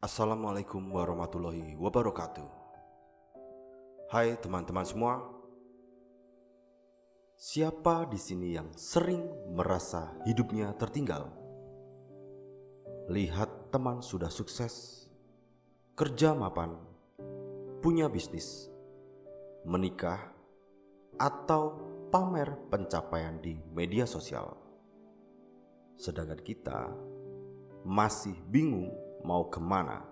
Assalamualaikum warahmatullahi wabarakatuh. Hai teman-teman semua. Siapa di sini yang sering merasa hidupnya tertinggal? Lihat teman sudah sukses, kerja mapan, punya bisnis, menikah, atau pamer pencapaian di media sosial. Sedangkan kita masih bingung mau kemana,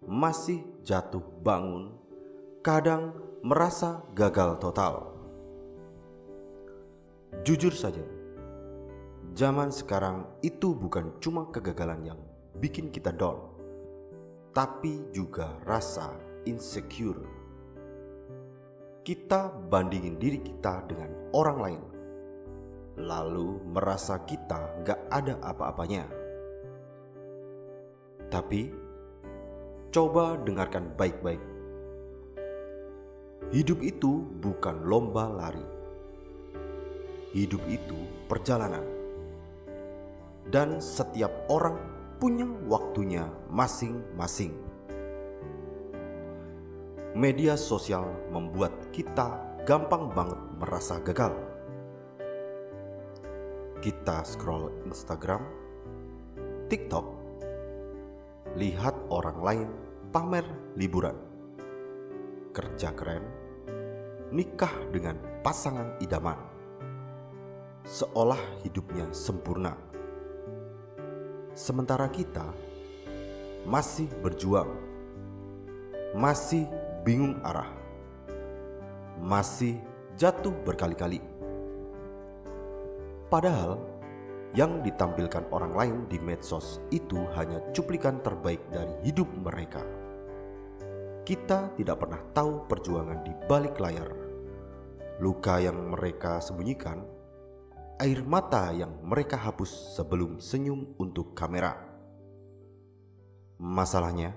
masih jatuh bangun, kadang merasa gagal total. Jujur saja, zaman sekarang itu bukan cuma kegagalan yang bikin kita down, tapi juga rasa insecure. Kita bandingin diri kita dengan orang lain, lalu merasa kita gak ada apa-apanya. Tapi coba dengarkan baik-baik. Hidup itu bukan lomba lari. Hidup itu perjalanan. Dan setiap orang punya waktunya masing-masing. Media sosial membuat kita gampang banget merasa gagal. Kita scroll Instagram, TikTok, lihat orang lain pamer liburan, kerja keren, nikah dengan pasangan idaman, seolah hidupnya sempurna. Sementara kita masih berjuang, masih bingung arah, masih jatuh berkali-kali. Padahal yang ditampilkan orang lain di medsos itu hanya cuplikan terbaik dari hidup mereka. Kita tidak pernah tahu perjuangan di balik layar, luka yang mereka sembunyikan, air mata yang mereka hapus sebelum senyum untuk kamera. Masalahnya,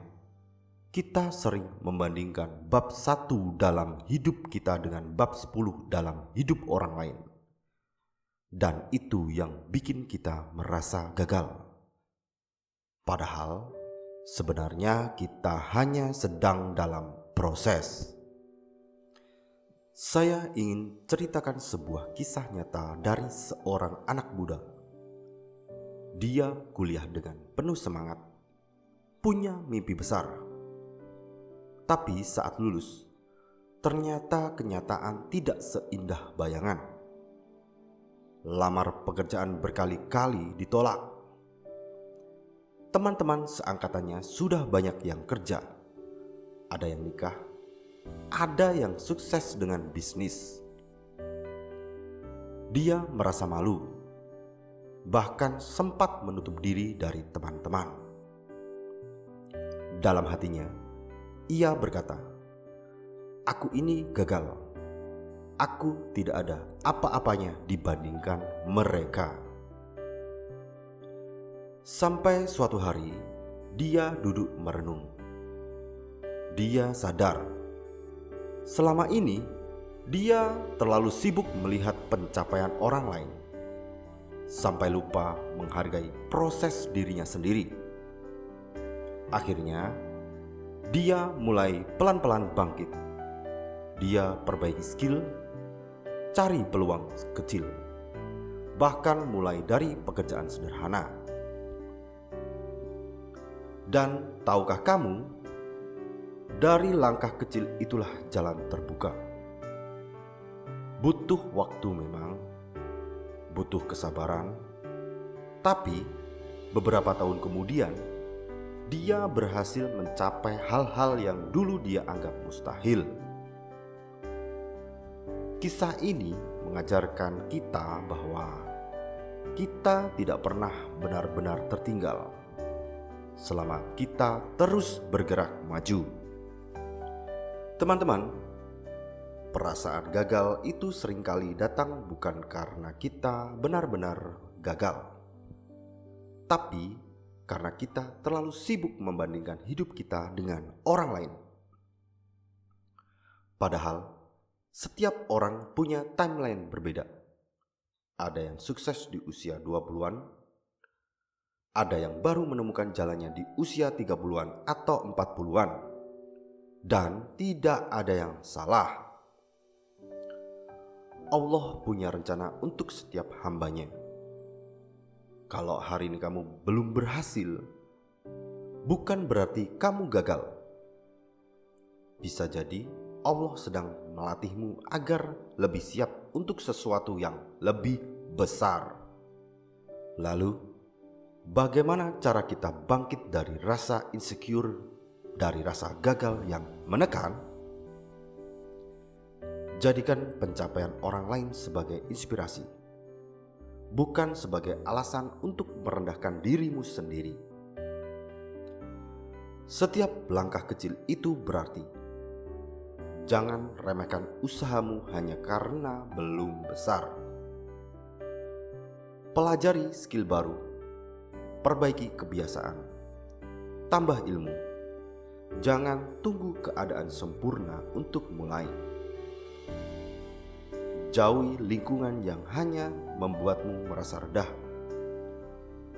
kita sering membandingkan bab 1 dalam hidup kita dengan bab 10 dalam hidup orang lain. Dan itu yang bikin kita merasa gagal. Padahal sebenarnya kita hanya sedang dalam proses. Saya ingin ceritakan sebuah kisah nyata dari seorang anak muda. Dia kuliah dengan penuh semangat, punya mimpi besar. Tapi saat lulus, ternyata kenyataan tidak seindah bayangan. Lamar pekerjaan berkali-kali ditolak. Teman-teman seangkatannya sudah banyak yang kerja. Ada yang nikah, ada yang sukses dengan bisnis. Dia merasa malu, bahkan sempat menutup diri dari teman-teman. Dalam hatinya, ia berkata, "Aku ini gagal. Aku tidak ada apa-apanya dibandingkan mereka." Sampai suatu hari, dia duduk merenung. Dia sadar, selama ini dia terlalu sibuk melihat pencapaian orang lain, sampai lupa menghargai proses dirinya sendiri. Akhirnya, dia mulai pelan-pelan bangkit. Dia perbaiki skill, cari peluang kecil, bahkan mulai dari pekerjaan sederhana. Dan tahukah kamu, dari langkah kecil itulah jalan terbuka. Butuh waktu memang, butuh kesabaran, tapi beberapa tahun kemudian dia berhasil mencapai hal-hal yang dulu dia anggap mustahil. Kisah ini mengajarkan kita bahwa kita tidak pernah benar-benar tertinggal selama kita terus bergerak maju. Teman-teman, perasaan gagal itu seringkali datang bukan karena kita benar-benar gagal, tapi karena kita terlalu sibuk membandingkan hidup kita dengan orang lain. Padahal setiap orang punya timeline berbeda. Ada yang sukses di usia 20-an, Ada yang baru menemukan jalannya di usia 30-an atau 40-an. Dan tidak ada yang salah. Allah punya rencana untuk setiap hambanya. Kalau hari ini kamu belum berhasil, bukan berarti kamu gagal. Bisa jadi Allah sedang melatihmu agar lebih siap untuk sesuatu yang lebih besar. Lalu, bagaimana cara kita bangkit dari rasa insecure, dari rasa gagal yang menekan? Jadikan pencapaian orang lain sebagai inspirasi, bukan sebagai alasan untuk merendahkan dirimu sendiri. Setiap langkah kecil itu berarti. Jangan remehkan usahamu hanya karena belum besar. Pelajari skill baru, perbaiki kebiasaan, tambah ilmu. Jangan tunggu keadaan sempurna untuk mulai. Jauhi lingkungan yang hanya membuatmu merasa rendah.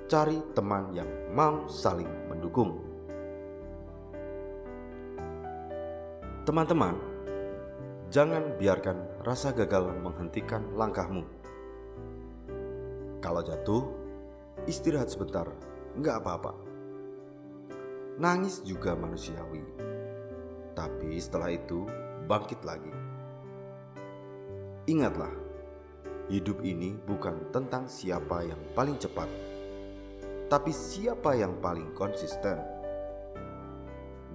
Cari teman yang mau saling mendukung. Teman-teman, jangan biarkan rasa gagal menghentikan langkahmu. Kalau jatuh, istirahat sebentar, enggak apa-apa. Nangis juga manusiawi, tapi setelah itu bangkit lagi. Ingatlah, hidup ini bukan tentang siapa yang paling cepat, tapi siapa yang paling konsisten.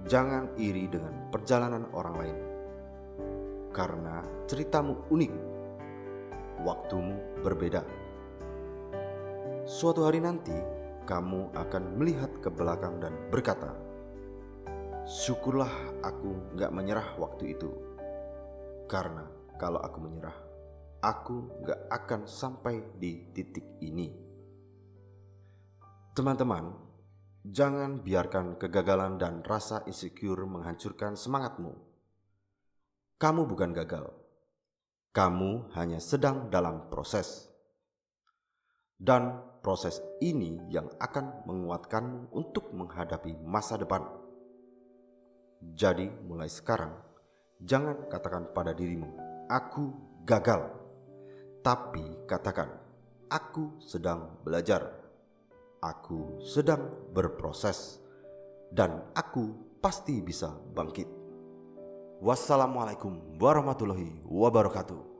Jangan iri dengan perjalanan orang lain, karena ceritamu unik, waktumu berbeda. Suatu hari nanti, kamu akan melihat ke belakang dan berkata, syukurlah aku gak menyerah waktu itu. Karena kalau aku menyerah, aku gak akan sampai di titik ini. Teman-teman, jangan biarkan kegagalan dan rasa insecure menghancurkan semangatmu. Kamu bukan gagal. Kamu hanya sedang dalam proses. Dan proses ini yang akan menguatkanmu untuk menghadapi masa depan. Jadi mulai sekarang, jangan katakan pada dirimu, aku gagal. Tapi katakan, aku sedang belajar. Aku sedang berproses. Dan aku pasti bisa bangkit. Wassalamualaikum warahmatullahi wabarakatuh.